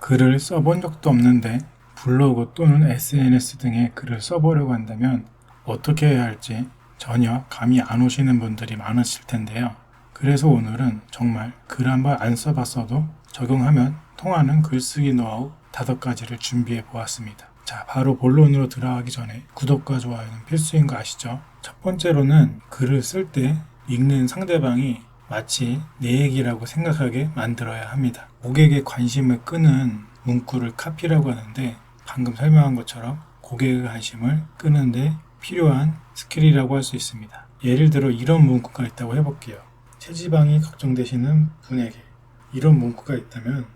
글을 써본 적도 없는데 블로그 또는 SNS 등에 글을 써보려고 한다면 어떻게 해야 할지 전혀 감이 안 오시는 분들이 많으실 텐데요. 그래서 오늘은 정말 글 한 번 안 써봤어도 적용하면 통하는 글쓰기 노하우 5가지를 준비해 보았습니다. 자, 바로 본론으로 들어가기 전에 구독과 좋아요는 필수인 거 아시죠? 첫 번째로는 글을 쓸 때 읽는 상대방이 마치 내 얘기라고 생각하게 만들어야 합니다. 고객의 관심을 끄는 문구를 카피라고 하는데 방금 설명한 것처럼 고객의 관심을 끄는데 필요한 스킬이라고 할 수 있습니다. 예를 들어 이런 문구가 있다고 해볼게요. 체지방이 걱정되시는 분에게 이런 문구가 있다면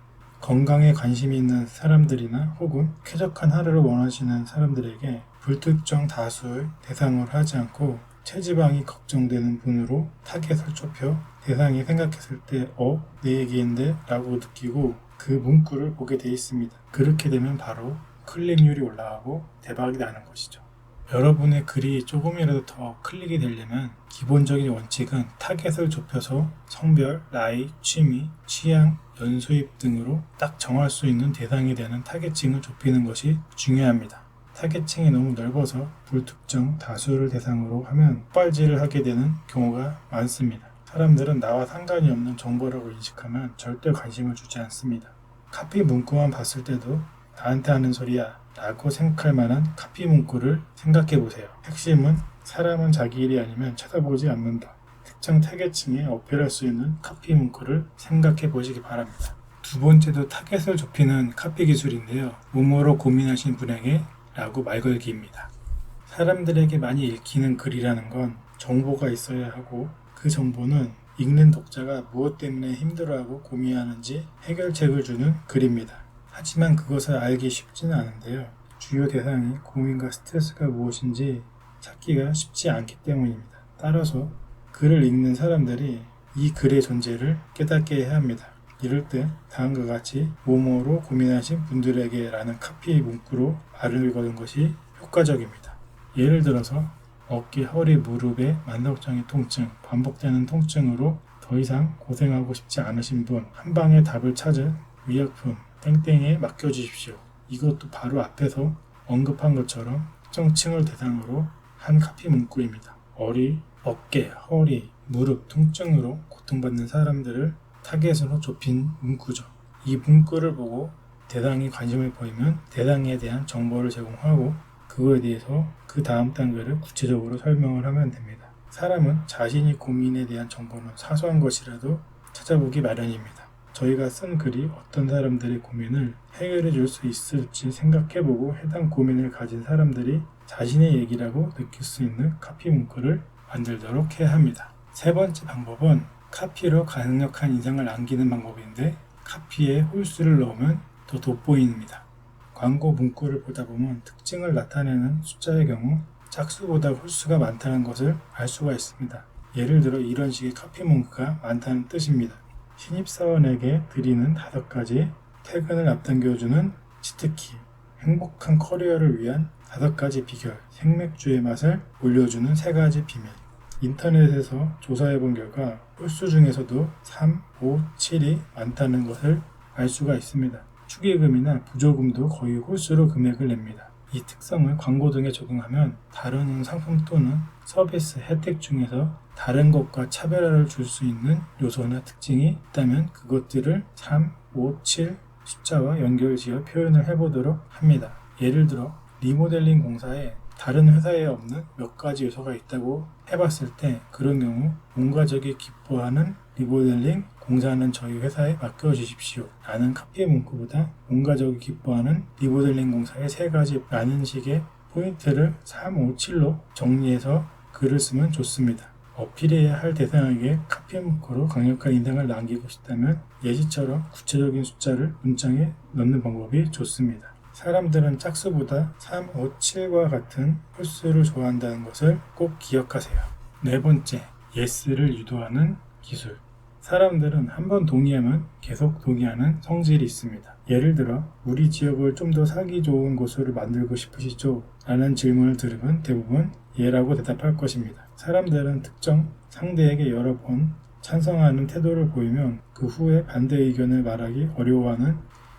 건강에 관심이 있는 사람들이나 혹은 쾌적한 하루를 원하시는 사람들에게 불특정 다수를 대상으로 하지 않고 체지방이 걱정되는 분으로 타겟을 좁혀 대상이 생각했을 때 내 얘기인데? 라고 느끼고 그 문구를 보게 돼 있습니다. 그렇게 되면 바로 클릭률이 올라가고 대박이 나는 것이죠. 여러분의 글이 조금이라도 더 클릭이 되려면 기본적인 원칙은 타겟을 좁혀서 성별, 나이, 취미, 취향, 연수입 등으로 딱 정할 수 있는 대상이 되는 타겟층을 좁히는 것이 중요합니다. 타겟층이 너무 넓어서 불특정 다수를 대상으로 하면 폭발질을 하게 되는 경우가 많습니다. 사람들은 나와 상관이 없는 정보라고 인식하면 절대 관심을 주지 않습니다. 카피 문구만 봤을 때도 나한테 하는 소리야 라고 생각할 만한 카피 문구를 생각해 보세요. 핵심은 사람은 자기 일이 아니면 쳐다보지 않는다. 특정 타겟층에 어필할 수 있는 카피 문구를 생각해 보시기 바랍니다. 두 번째도 타겟을 좁히는 카피 기술인데요. 뭐뭐로 고민하신 분에게 라고 말 걸기입니다. 사람들에게 많이 읽히는 글이라는 건 정보가 있어야 하고 그 정보는 읽는 독자가 무엇 때문에 힘들어하고 고민하는지 해결책을 주는 글입니다. 하지만 그것을 알기 쉽지는 않은데요. 주요 대상이 고민과 스트레스가 무엇인지 찾기가 쉽지 않기 때문입니다. 따라서 글을 읽는 사람들이 이 글의 존재를 깨닫게 해야 합니다. 이럴 때 다음과 같이 뭐뭐로 고민하신 분들에게 라는 카피 문구로 말을 거는 것이 효과적입니다. 예를 들어서 어깨, 허리, 무릎의 만성적인 통증, 반복되는 통증으로 더 이상 고생하고 싶지 않으신 분, 한 방에 답을 찾은 위약품, 땡땡에 맡겨주십시오. 이것도 바로 앞에서 언급한 것처럼 특정층을 대상으로 한 카피 문구입니다. 어깨, 허리, 무릎 통증으로 고통받는 사람들을 타겟으로 좁힌 문구죠. 이 문구를 보고 대상이 관심을 보이면 대상에 대한 정보를 제공하고 그거에 대해서 그 다음 단계를 구체적으로 설명을 하면 됩니다. 사람은 자신이 고민에 대한 정보는 사소한 것이라도 찾아보기 마련입니다. 저희가 쓴 글이 어떤 사람들의 고민을 해결해 줄 수 있을지 생각해보고 해당 고민을 가진 사람들이 자신의 얘기라고 느낄 수 있는 카피 문구를 만들도록 해야 합니다. 세 번째 방법은 카피로 강력한 인상을 남기는 방법인데 카피에 홀수를 넣으면 더 돋보입니다. 광고 문구를 보다 보면 특징을 나타내는 숫자의 경우 짝수보다 홀수가 많다는 것을 알 수가 있습니다. 예를 들어 이런 식의 카피 문구가 많다는 뜻입니다. 신입사원에게 드리는 5가지 퇴근을 앞당겨주는 치트키, 행복한 커리어를 위한 5가지 비결, 생맥주의 맛을 올려주는 3가지 비밀. 인터넷에서 조사해본 결과 홀수 중에서도 3, 5, 7이 많다는 것을 알 수가 있습니다. 축의금이나 부조금도 거의 홀수로 금액을 냅니다. 이 특성을 광고 등에 적용하면 다른 상품 또는 서비스 혜택 중에서 다른 것과 차별화를 줄 수 있는 요소나 특징이 있다면 그것들을 3, 5, 7 숫자와 연결지어 표현을 해보도록 합니다. 예를 들어 리모델링 공사에 다른 회사에 없는 몇 가지 요소가 있다고 해봤을 때 그런 경우 온 가족이 기뻐하는 리모델링 공사는 저희 회사에 맡겨주십시오 라는 카피의 문구보다 온 가족이 기뻐하는 리모델링 공사의 3가지 라는 식의 포인트를 3, 5, 7로 정리해서 글을 쓰면 좋습니다. 어필해야 할 대상에게 카피 문구로 강력한 인상을 남기고 싶다면 예시처럼 구체적인 숫자를 문장에 넣는 방법이 좋습니다. 사람들은 짝수보다 3, 5, 7과 같은 홀수를 좋아한다는 것을 꼭 기억하세요. 네 번째, 예스를 유도하는 기술. 사람들은 한번 동의하면 계속 동의하는 성질이 있습니다. 예를 들어 우리 지역을 좀 더 살기 좋은 곳으로 만들고 싶으시죠? 라는 질문을 들으면 대부분 예라고 대답할 것입니다. 사람들은 특정 상대에게 여러 번 찬성하는 태도를 보이면 그 후에 반대 의견을 말하기 어려워하는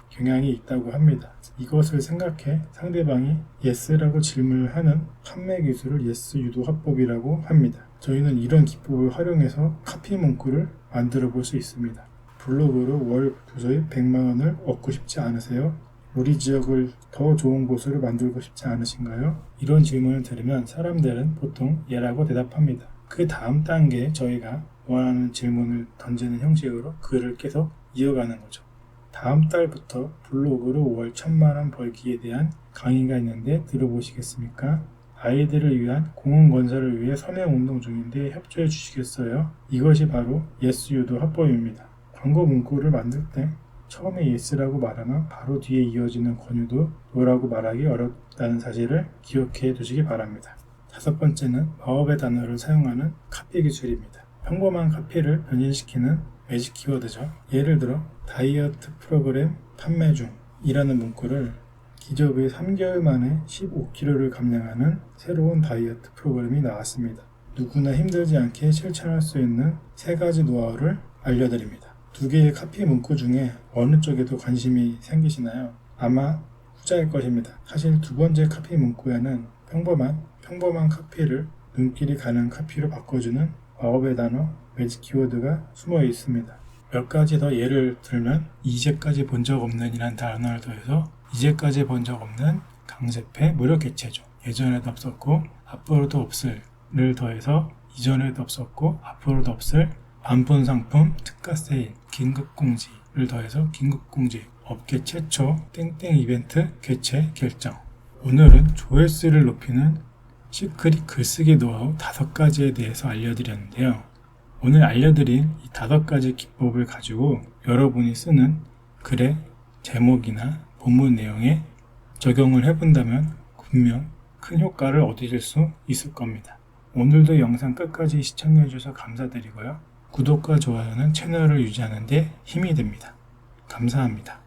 경향이 있다고 합니다. 이것을 생각해 상대방이 yes라고 질문을 하는 판매 기술을 yes 유도 화법이라고 합니다. 저희는 이런 기법을 활용해서 카피 문구를 만들어 볼 수 있습니다. 블로그로 월 부서입 100만 원을 얻고 싶지 않으세요? 우리 지역을 더 좋은 곳으로 만들고 싶지 않으신가요? 이런 질문을 들으면 사람들은 보통 예라고 대답합니다. 그 다음 단계에 저희가 원하는 질문을 던지는 형식으로 글을 계속 이어가는 거죠. 다음 달부터 블로그로 월 1000만 원 벌기에 대한 강의가 있는데 들어보시겠습니까? 아이들을 위한 공원 건설을 위해 서명운동 중인데 협조해 주시겠어요? 이것이 바로 yes 유도 화법입니다. 광고 문구를 만들 때 처음에 yes라고 말하면 바로 뒤에 이어지는 권유도 no라고 말하기 어렵다는 사실을 기억해 두시기 바랍니다. 다섯 번째는 마법의 단어를 사용하는 카피 기술입니다. 평범한 카피를 변신시키는 매직 키워드죠. 예를 들어 다이어트 프로그램 판매 중 이라는 문구를 기적의 3개월 만에 15kg를 감량하는 새로운 다이어트 프로그램이 나왔습니다. 누구나 힘들지 않게 실천할 수 있는 3가지 노하우를 알려드립니다. 두 개의 카피 문구 중에 어느 쪽에도 관심이 생기시나요? 아마 후자일 것입니다. 사실 두 번째 카피 문구에는 평범한 카피를 눈길이 가는 카피로 바꿔주는 마법의 단어, 매직 키워드가 숨어 있습니다. 몇 가지 더 예를 들면 이제까지 본 적 없는 이란 단어를 더해서 이제까지 본 적 없는 강제패 무료 개체죠. 예전에도 없었고 앞으로도 없을을 더해서 이전에도 없었고 앞으로도 없을 반품 상품 특가 세일 긴급공지를 더해서 긴급공지 업계 최초 땡땡 이벤트 개최 결정. 오늘은 조회수를 높이는 시크릿 글쓰기 노하우 5가지에 대해서 알려드렸는데요. 오늘 알려드린 이 5가지 기법을 가지고 여러분이 쓰는 글의 제목이나 본문 내용에 적용을 해본다면 분명 큰 효과를 얻으실 수 있을 겁니다. 오늘도 영상 끝까지 시청해주셔서 감사드리고요. 구독과 좋아요는 채널을 유지하는 데 힘이 됩니다. 감사합니다.